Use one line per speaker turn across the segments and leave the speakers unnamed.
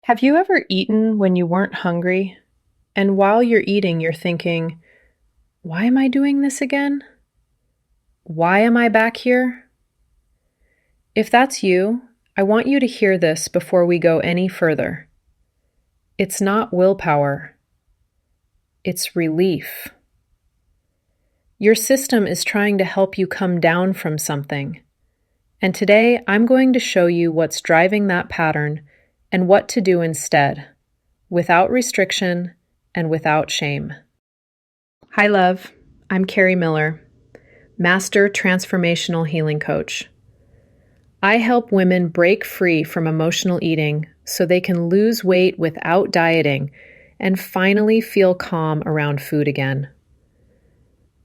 Have you ever eaten when you weren't hungry? And while you're eating, you're thinking, why am I doing this again? Why am I back here? If that's you, I want you to hear this before we go any further. It's not willpower, it's relief. Your system is trying to help you come down from something. And today, I'm going to show you what's driving that pattern and what to do instead, without restriction and without shame. Hi, love. I'm Carrie Miller, Master Transformational Healing Coach. I help women break free from emotional eating so they can lose weight without dieting and finally feel calm around food again.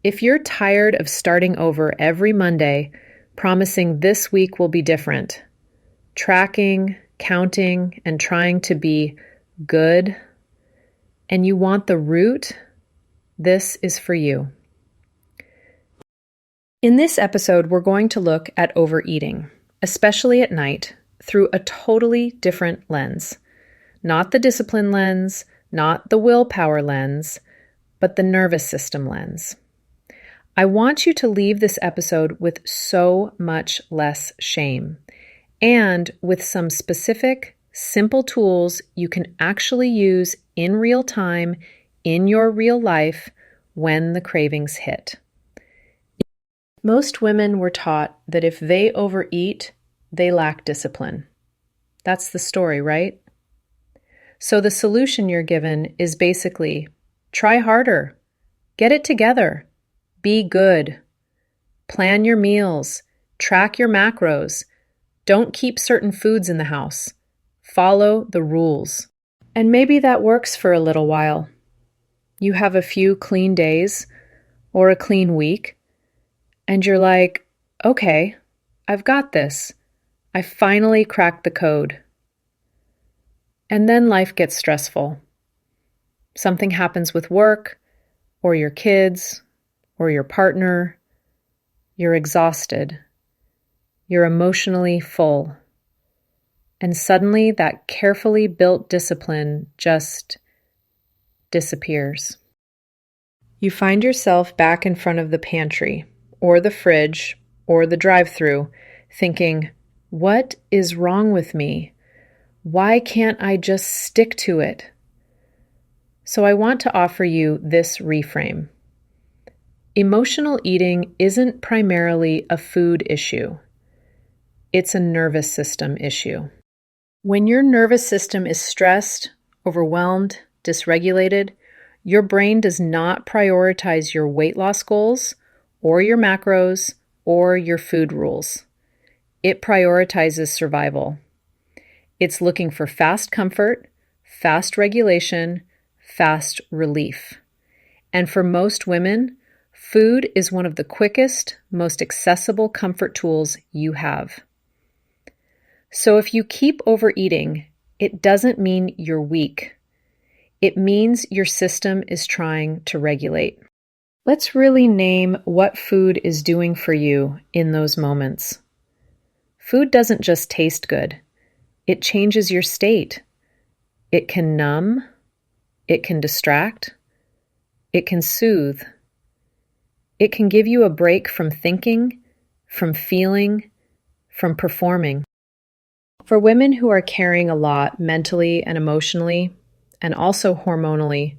If you're tired of starting over every Monday, promising this week will be different, tracking, counting, and trying to be good, and you want the root, this is for you. In this episode, we're going to look at overeating, especially at night, through a totally different lens. Not the discipline lens, not the willpower lens, but the nervous system lens. I want you to leave this episode with so much less shame and with some specific, simple tools you can actually use in real time in your real life when the cravings hit. Most women were taught that if they overeat, they lack discipline. That's the story, right? So the solution you're given is basically try harder, get it together, be good, plan your meals, track your macros, don't keep certain foods in the house, follow the rules. And maybe that works for a little while. You have a few clean days or a clean week, and you're like, okay, I've got this. I finally cracked the code. And then life gets stressful. Something happens with work, or your kids, or your partner. You're exhausted. You're emotionally full. And suddenly that carefully built discipline just disappears. You find yourself back in front of the pantry, or the fridge, or the drive-thru, thinking, what is wrong with me? Why can't I just stick to it? So I want to offer you this reframe. Emotional eating isn't primarily a food issue. It's a nervous system issue. When your nervous system is stressed, overwhelmed, dysregulated, your brain does not prioritize your weight loss goals or your macros or your food rules. It prioritizes survival. It's looking for fast comfort, fast regulation, fast relief. And for most women, food is one of the quickest, most accessible comfort tools you have. So if you keep overeating, it doesn't mean you're weak. It means your system is trying to regulate. Let's really name what food is doing for you in those moments. Food doesn't just taste good. It changes your state. It can numb. It can distract. It can soothe. It can give you a break from thinking, from feeling, from performing. For women who are carrying a lot mentally and emotionally, and also hormonally,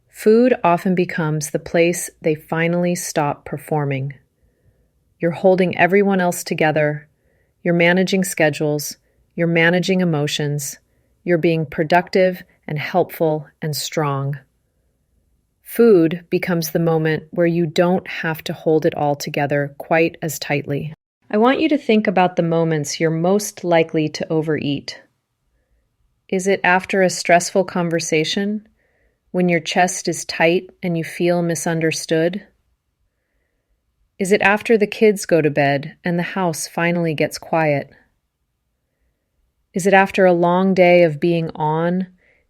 food often becomes the place they finally stop performing. You're holding everyone else together. You're managing schedules. You're managing emotions. You're being productive and helpful and strong. Food becomes the moment where you don't have to hold it all together quite as tightly. I want you to think about the moments you're most likely to overeat. Is it after a stressful conversation, when your chest is tight and you feel misunderstood? Is it after the kids go to bed and the house finally gets quiet? Is it after a long day of being on,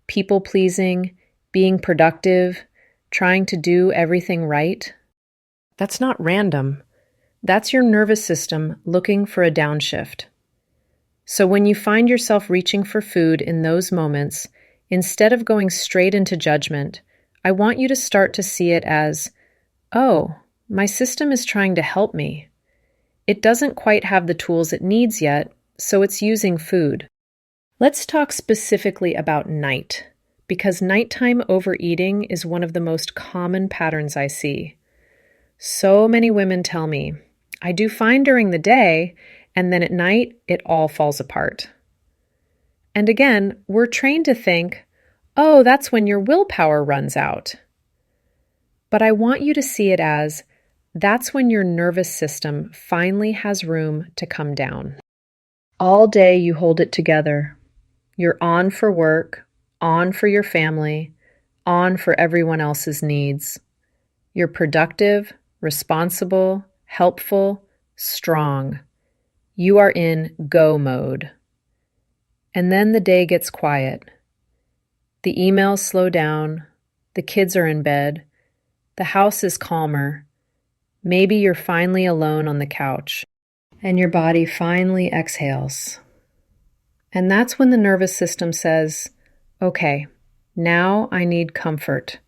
people-pleasing, being productive, trying to do everything right? That's not random. That's your nervous system looking for a downshift. So when you find yourself reaching for food in those moments, instead of going straight into judgment, I want you to start to see it as, oh, my system is trying to help me. It doesn't quite have the tools it needs yet, so it's using food. Let's talk specifically about night, because nighttime overeating is one of the most common patterns I see. So many women tell me, I do fine during the day, and then at night, it all falls apart. And again, we're trained to think, oh, that's when your willpower runs out. But I want you to see it as, that's when your nervous system finally has room to come down. All day you hold it together. You're on for work, on for your family, on for everyone else's needs. You're productive, responsible, helpful, strong. You are in go mode. And then the day gets quiet. The emails slow down. The kids are in bed. The house is calmer. Maybe you're finally alone on the couch. And your body finally exhales. And that's when the nervous system says, okay, now I need comfort.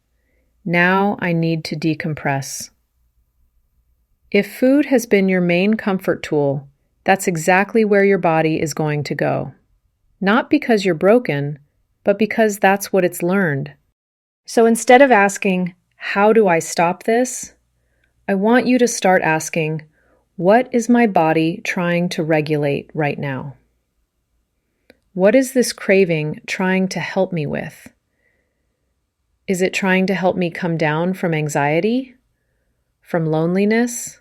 Now I need to decompress. If food has been your main comfort tool, that's exactly where your body is going to go. Not because you're broken, but because that's what it's learned. So instead of asking, how do I stop this? I want you to start asking, what is my body trying to regulate right now? What is this craving trying to help me with? Is it trying to help me come down from anxiety, from loneliness,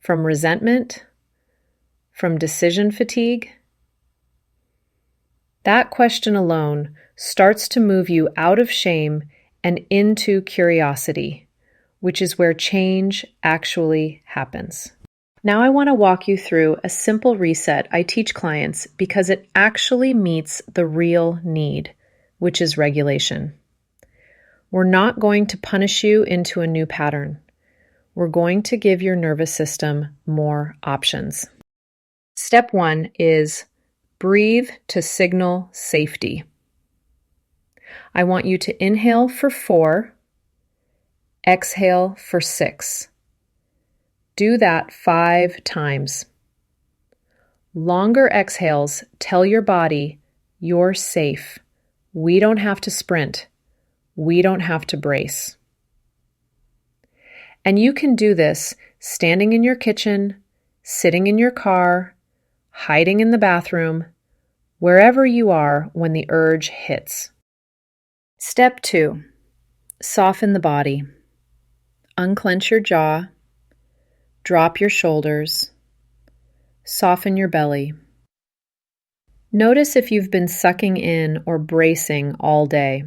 from resentment, from decision fatigue? That question alone starts to move you out of shame and into curiosity, which is where change actually happens. Now I want to walk you through a simple reset I teach clients because it actually meets the real need, which is regulation. We're not going to punish you into a new pattern. We're going to give your nervous system more options. Step 1 is breathe to signal safety. I want you to inhale for 4, exhale for 6. Do that 5 times. Longer exhales tell your body, you're safe. We don't have to sprint. We don't have to brace. And you can do this standing in your kitchen, sitting in your car, hiding in the bathroom, wherever you are when the urge hits. Step 2, soften the body. Unclench your jaw. Drop your shoulders. Soften your belly. Notice if you've been sucking in or bracing all day.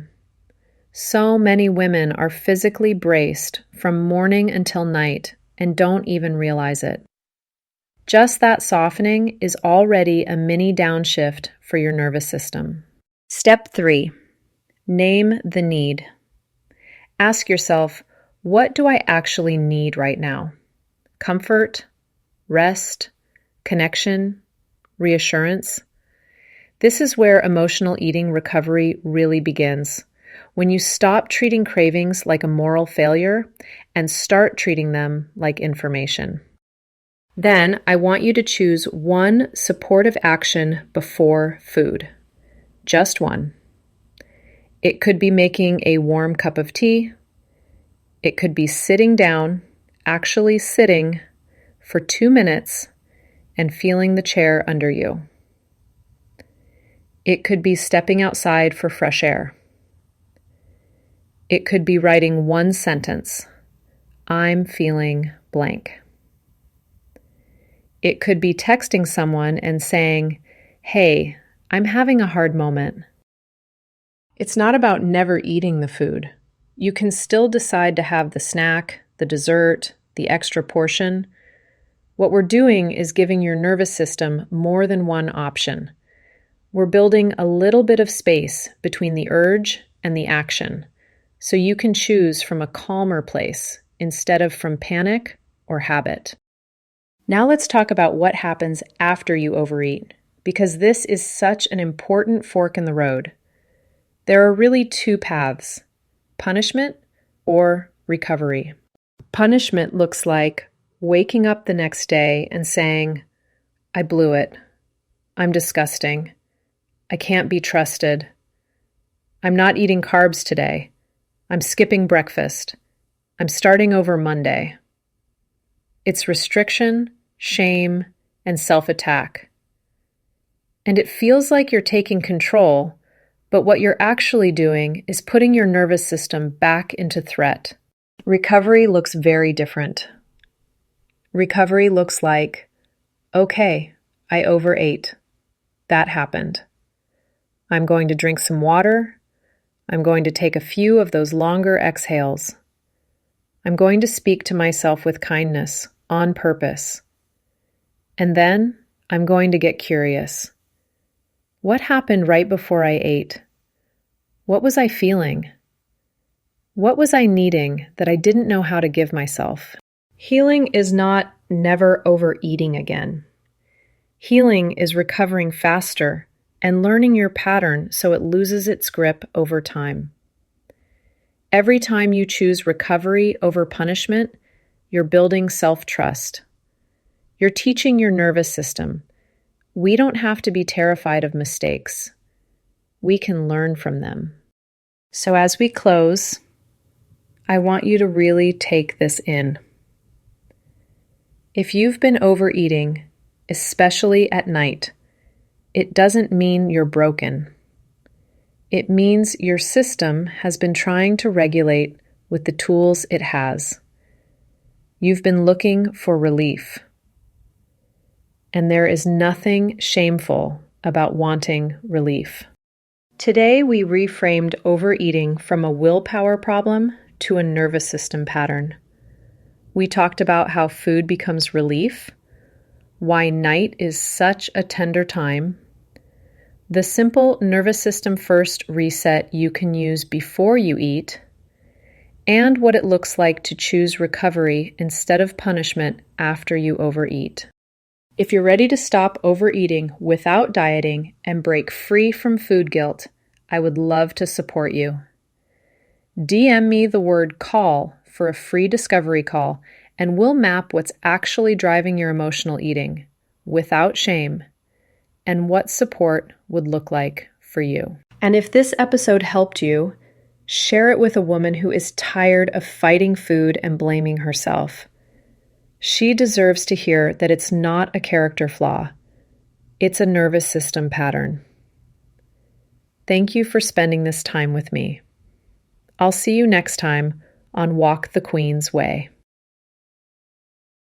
So many women are physically braced from morning until night and don't even realize it. Just that softening is already a mini downshift for your nervous system. Step 3, name the need. Ask yourself, what do I actually need right now? Comfort, rest, connection, reassurance. This is where emotional eating recovery really begins. When you stop treating cravings like a moral failure and start treating them like information. Then I want you to choose one supportive action before food. Just one. It could be making a warm cup of tea. It could be sitting down, actually sitting for 2 minutes and feeling the chair under you. It could be stepping outside for fresh air. It could be writing one sentence, I'm feeling blank. It could be texting someone and saying, hey, I'm having a hard moment. It's not about never eating the food. You can still decide to have the snack, the dessert, the extra portion. What we're doing is giving your nervous system more than one option. We're building a little bit of space between the urge and the action, so you can choose from a calmer place instead of from panic or habit. Now let's talk about what happens after you overeat, because this is such an important fork in the road. There are really two paths: punishment or recovery. Punishment looks like waking up the next day and saying, I blew it. I'm disgusting. I can't be trusted. I'm not eating carbs today. I'm skipping breakfast. I'm starting over Monday. It's restriction, shame, and self-attack. And it feels like you're taking control, but what you're actually doing is putting your nervous system back into threat. Recovery looks very different. Recovery looks like, okay, I overate. That happened. I'm going to drink some water. I'm going to take a few of those longer exhales. I'm going to speak to myself with kindness on purpose. And then I'm going to get curious. What happened right before I ate? What was I feeling? What was I needing that I didn't know how to give myself? Healing is not never overeating again. Healing is recovering faster and learning your pattern so it loses its grip over time. Every time you choose recovery over punishment, you're building self-trust. You're teaching your nervous system, we don't have to be terrified of mistakes. We can learn from them. So as we close, I want you to really take this in. If you've been overeating, especially at night, it doesn't mean you're broken. It means your system has been trying to regulate with the tools it has. You've been looking for relief. And there is nothing shameful about wanting relief. Today, we reframed overeating from a willpower problem to a nervous system pattern. We talked about how food becomes relief, why night is such a tender time, the simple nervous system first reset you can use before you eat, and what it looks like to choose recovery instead of punishment after you overeat. If you're ready to stop overeating without dieting and break free from food guilt, I would love to support you. DM me the word call for a free discovery call, and we'll map what's actually driving your emotional eating without shame and what support would look like for you. And if this episode helped you, share it with a woman who is tired of fighting food and blaming herself. She deserves to hear that it's not a character flaw. It's a nervous system pattern. Thank you for spending this time with me. I'll see you next time on Walk the Queen's Way.